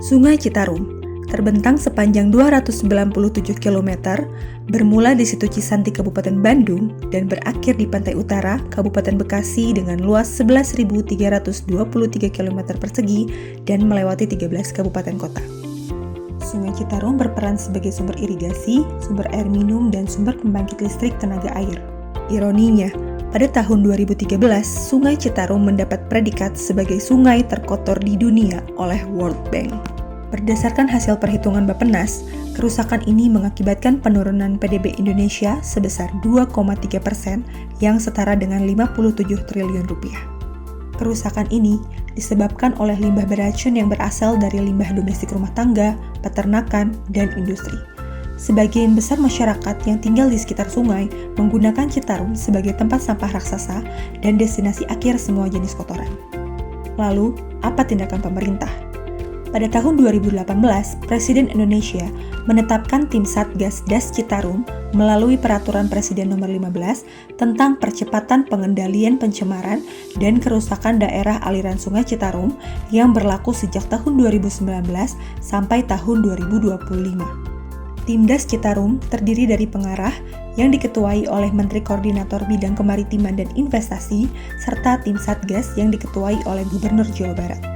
Sungai Citarum terbentang sepanjang 297 km, bermula di situ Cisanti, Kabupaten Bandung, dan berakhir di pantai utara, Kabupaten Bekasi dengan luas 11.323 km persegi dan melewati 13 kabupaten kota. Sungai Citarum berperan sebagai sumber irigasi, sumber air minum, dan sumber pembangkit listrik tenaga air. Ironinya, pada tahun 2013, Sungai Citarum mendapat predikat sebagai sungai terkotor di dunia oleh World Bank. Berdasarkan hasil perhitungan Bappenas, kerusakan ini mengakibatkan penurunan PDB Indonesia sebesar 2,3% yang setara dengan 57 triliun rupiah. Kerusakan ini disebabkan oleh limbah beracun yang berasal dari limbah domestik rumah tangga, peternakan, dan industri. Sebagian besar masyarakat yang tinggal di sekitar sungai menggunakan Citarum sebagai tempat sampah raksasa dan destinasi akhir semua jenis kotoran. Lalu, apa tindakan pemerintah? Pada tahun 2018, Presiden Indonesia menetapkan tim Satgas Das Citarum melalui Peraturan Presiden Nomor 15 tentang percepatan pengendalian pencemaran dan kerusakan daerah aliran Sungai Citarum yang berlaku sejak tahun 2019 sampai tahun 2025. Tim Das Citarum terdiri dari pengarah yang diketuai oleh Menteri Koordinator Bidang Kemaritiman dan Investasi serta tim Satgas yang diketuai oleh Gubernur Jawa Barat.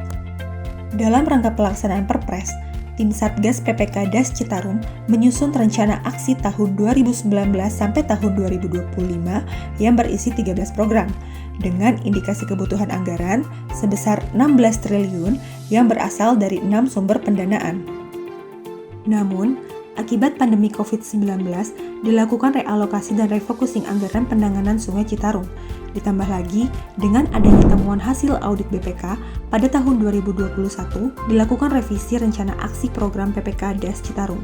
Dalam rangka pelaksanaan Perpres, tim Satgas PPK Das Citarum menyusun rencana aksi tahun 2019 sampai tahun 2025 yang berisi 13 program dengan indikasi kebutuhan anggaran sebesar 16 triliun yang berasal dari 6 sumber pendanaan. Namun, akibat pandemi COVID-19, dilakukan realokasi dan refocusing anggaran penanganan Sungai Citarum. Ditambah lagi, dengan adanya temuan hasil audit BPK, pada tahun 2021 dilakukan revisi rencana aksi program PPK Das Citarum.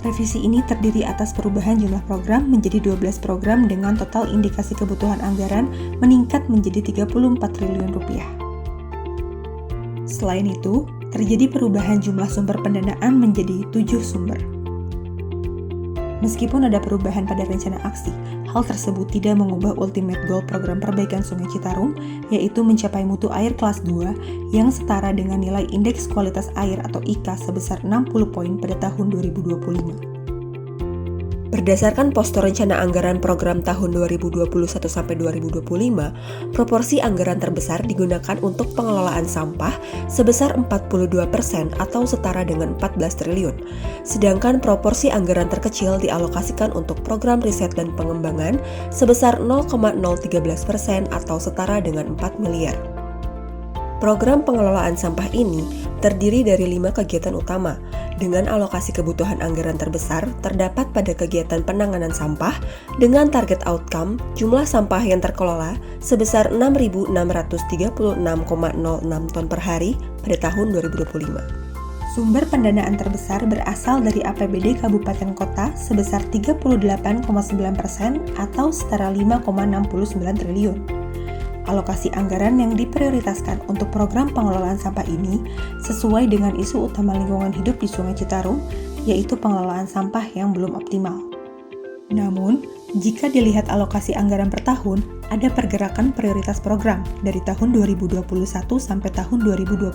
Revisi ini terdiri atas perubahan jumlah program menjadi 12 program dengan total indikasi kebutuhan anggaran meningkat menjadi 34 triliun rupiah. Selain itu, terjadi perubahan jumlah sumber pendanaan menjadi 7 sumber. Meskipun ada perubahan pada rencana aksi, hal tersebut tidak mengubah ultimate goal program perbaikan Sungai Citarum, yaitu mencapai mutu air kelas 2 yang setara dengan nilai Indeks Kualitas Air atau IKA sebesar 60 poin pada tahun 2025. Berdasarkan Poster Rencana Anggaran Program tahun 2021 sampai 2025, proporsi anggaran terbesar digunakan untuk pengelolaan sampah sebesar 42% atau setara dengan 14 triliun. Sedangkan proporsi anggaran terkecil dialokasikan untuk program riset dan pengembangan sebesar 0,013% atau setara dengan 4 miliar. Program pengelolaan sampah ini terdiri dari 5 kegiatan utama, dengan alokasi kebutuhan anggaran terbesar terdapat pada kegiatan penanganan sampah dengan target outcome jumlah sampah yang terkelola sebesar 6.636,06 ton per hari pada tahun 2025. Sumber pendanaan terbesar berasal dari APBD Kabupaten Kota sebesar 38,9% atau setara 5,69 triliun. Alokasi anggaran yang diprioritaskan untuk program pengelolaan sampah ini sesuai dengan isu utama lingkungan hidup di Sungai Citarum, yaitu pengelolaan sampah yang belum optimal. Namun, jika dilihat alokasi anggaran per tahun, ada pergerakan prioritas program dari tahun 2021 sampai tahun 2025.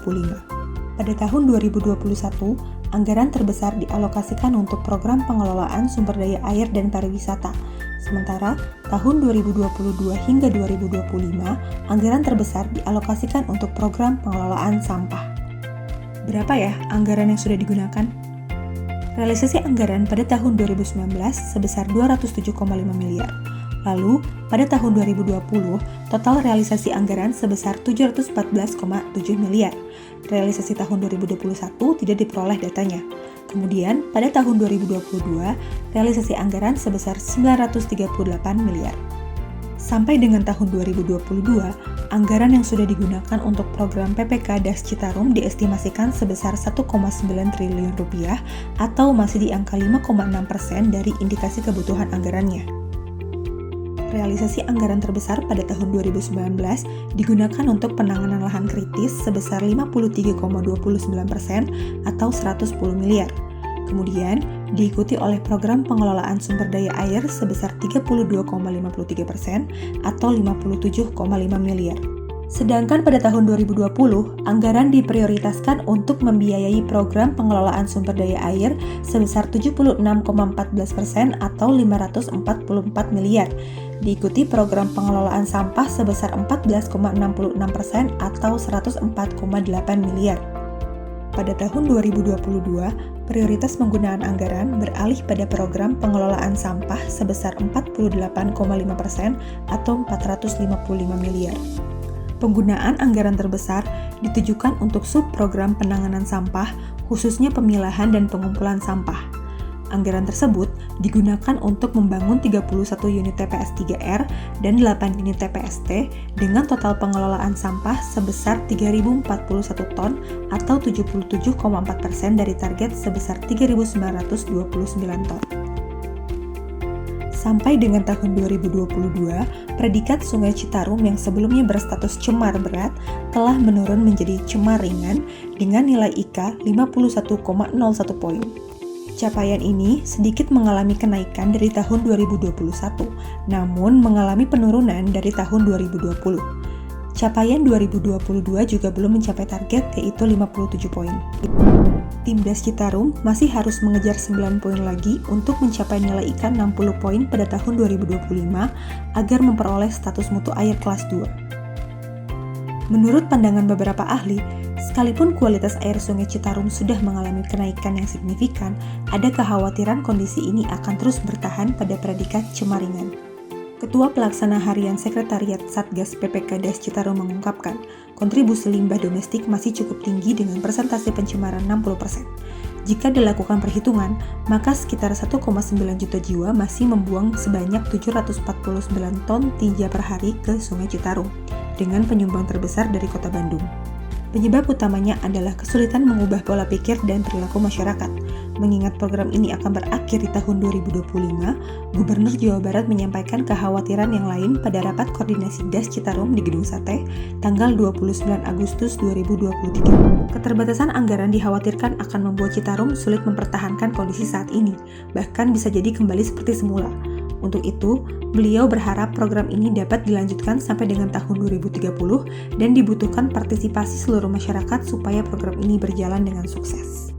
Pada tahun 2021, anggaran terbesar dialokasikan untuk program pengelolaan sumber daya air dan pariwisata. Sementara tahun 2022 hingga 2025, anggaran terbesar dialokasikan untuk program pengelolaan sampah. Berapa ya anggaran yang sudah digunakan? Realisasi anggaran pada tahun 2019 sebesar 207,5 miliar. Lalu, pada tahun 2020, total realisasi anggaran sebesar 714,7 miliar. Realisasi tahun 2021 tidak diperoleh datanya. Kemudian, pada tahun 2022, realisasi anggaran sebesar 938 miliar. Sampai dengan tahun 2022, anggaran yang sudah digunakan untuk program PPK Das Citarum diestimasikan sebesar 1,9 triliun rupiah atau masih di angka 5,6% dari indikasi kebutuhan anggarannya. Realisasi anggaran terbesar pada tahun 2019 digunakan untuk penanganan lahan kritis sebesar 53,29% atau 110 miliar. Kemudian, diikuti oleh program pengelolaan sumber daya air sebesar 32,53% atau 57,5 miliar. Sedangkan pada tahun 2020, anggaran diprioritaskan untuk membiayai program pengelolaan sumber daya air sebesar 76,14% atau 544 miliar, diikuti program pengelolaan sampah sebesar 14,66% atau 104,8 miliar. Pada tahun 2022, prioritas penggunaan anggaran beralih pada program pengelolaan sampah sebesar 48,5% atau 455 miliar. Penggunaan anggaran terbesar ditujukan untuk subprogram penanganan sampah, khususnya pemilahan dan pengumpulan sampah. Anggaran tersebut digunakan untuk membangun 31 unit TPS 3R dan 8 unit TPST dengan total pengelolaan sampah sebesar 3.041 ton atau 77,4% dari target sebesar 3.929 ton. Sampai dengan tahun 2022, predikat Sungai Citarum yang sebelumnya berstatus cemar berat telah menurun menjadi cemar ringan dengan nilai IK 51,01 poin. Capaian ini sedikit mengalami kenaikan dari tahun 2021, namun mengalami penurunan dari tahun 2020. Capaian 2022 juga belum mencapai target, yaitu 57 poin. Tim Das Citarum masih harus mengejar 9 poin lagi untuk mencapai nilai IK 60 poin pada tahun 2025 agar memperoleh status mutu air kelas 2. Menurut pandangan beberapa ahli, sekalipun kualitas air Sungai Citarum sudah mengalami kenaikan yang signifikan, ada kekhawatiran kondisi ini akan terus bertahan pada predikat cemar ringan. Ketua Pelaksana Harian Sekretariat Satgas PPK Das Citarum mengungkapkan, kontribusi limbah domestik masih cukup tinggi dengan persentase pencemaran 60%. Jika dilakukan perhitungan, maka sekitar 1,9 juta jiwa masih membuang sebanyak 749 ton tinja per hari ke Sungai Citarum, dengan penyumbang terbesar dari Kota Bandung. Penyebab utamanya adalah kesulitan mengubah pola pikir dan perilaku masyarakat. Mengingat program ini akan berakhir di tahun 2025, Gubernur Jawa Barat menyampaikan kekhawatiran yang lain pada rapat koordinasi Das Citarum di Gedung Sate, tanggal 29 Agustus 2023. Keterbatasan anggaran dikhawatirkan akan membuat Citarum sulit mempertahankan kondisi saat ini, bahkan bisa jadi kembali seperti semula. Untuk itu, beliau berharap program ini dapat dilanjutkan sampai dengan tahun 2030 dan dibutuhkan partisipasi seluruh masyarakat supaya program ini berjalan dengan sukses.